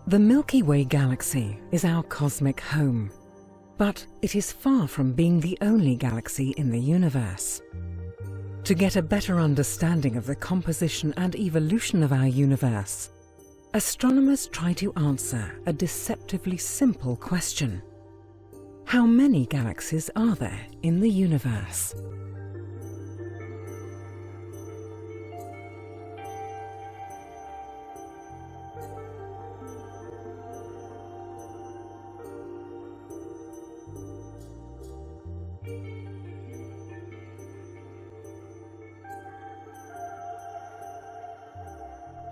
The Milky Way galaxy is our cosmic home, but it is far from being the only galaxy in the universe. To get a better understanding of the composition and evolution of our universe, astronomers try to answer a deceptively simple question. How many galaxies are there in the universe?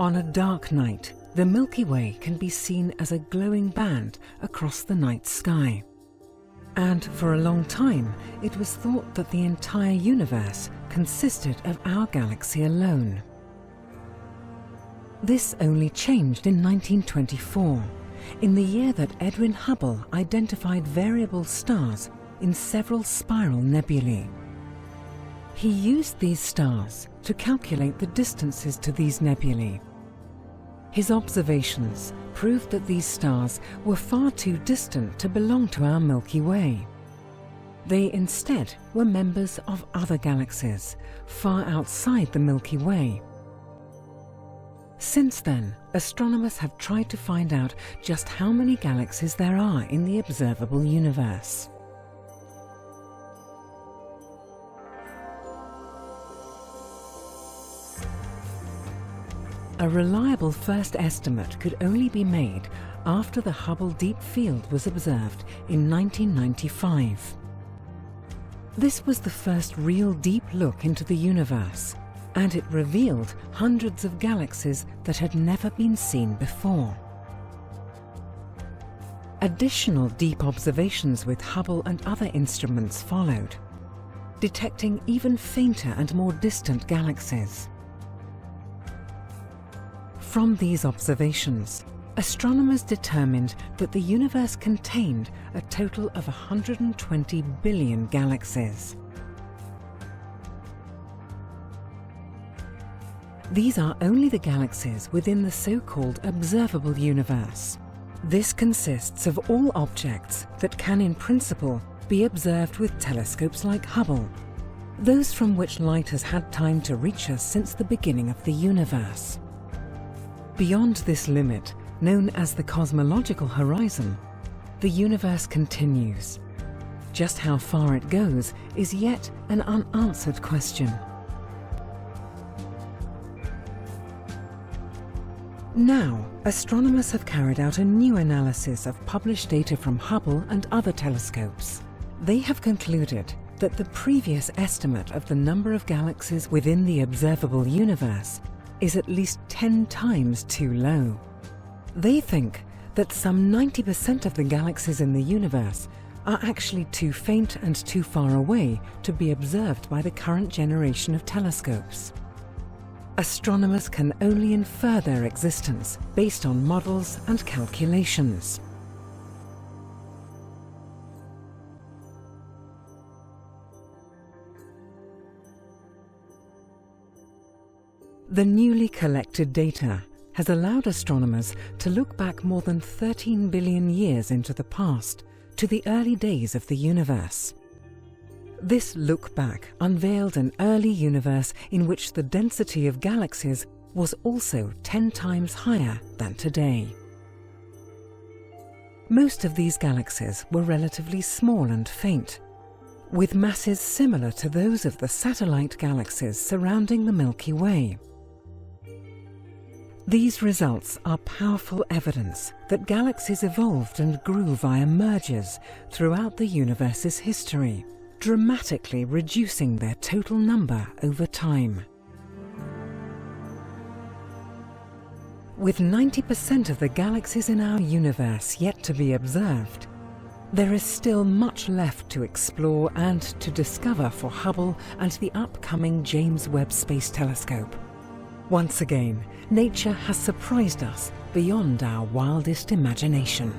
On a dark night, the Milky Way can be seen as a glowing band across the night sky. And for a long time, it was thought that the entire universe consisted of our galaxy alone. This only changed in 1924, in the year that Edwin Hubble identified variable stars in several spiral nebulae. He used these stars to calculate the distances to these nebulae. His observations proved that these stars were far too distant to belong to our Milky Way. They instead were members of other galaxies, far outside the Milky Way. Since then, astronomers have tried to find out just how many galaxies there are in the observable universe. A reliable first estimate could only be made after the Hubble Deep Field was observed in 1995. This was the first real deep look into the universe, and it revealed hundreds of galaxies that had never been seen before. Additional deep observations with Hubble and other instruments followed, detecting even fainter and more distant galaxies. From these observations, astronomers determined that the universe contained a total of 120 billion galaxies. These are only the galaxies within the so-called observable universe. This consists of all objects that can, in principle, be observed with telescopes like Hubble, those from which light has had time to reach us since the beginning of the universe. Beyond this limit, known as the cosmological horizon, the universe continues. Just how far it goes is yet an unanswered question. Now, astronomers have carried out a new analysis of published data from Hubble and other telescopes. They have concluded that the previous estimate of the number of galaxies within the observable universe is at least 10 times too low. They think that some 90% of the galaxies in the universe are actually too faint and too far away to be observed by the current generation of telescopes. Astronomers can only infer their existence based on models and calculations. The newly collected data has allowed astronomers to look back more than 13 billion years into the past, to the early days of the universe. This look back unveiled an early universe in which the density of galaxies was also 10 times higher than today. Most of these galaxies were relatively small and faint, with masses similar to those of the satellite galaxies surrounding the Milky Way. These results are powerful evidence that galaxies evolved and grew via mergers throughout the universe's history, dramatically reducing their total number over time. With 90% of the galaxies in our universe yet to be observed, there is still much left to explore and to discover for Hubble and the upcoming James Webb Space Telescope. Once again, nature has surprised us beyond our wildest imagination.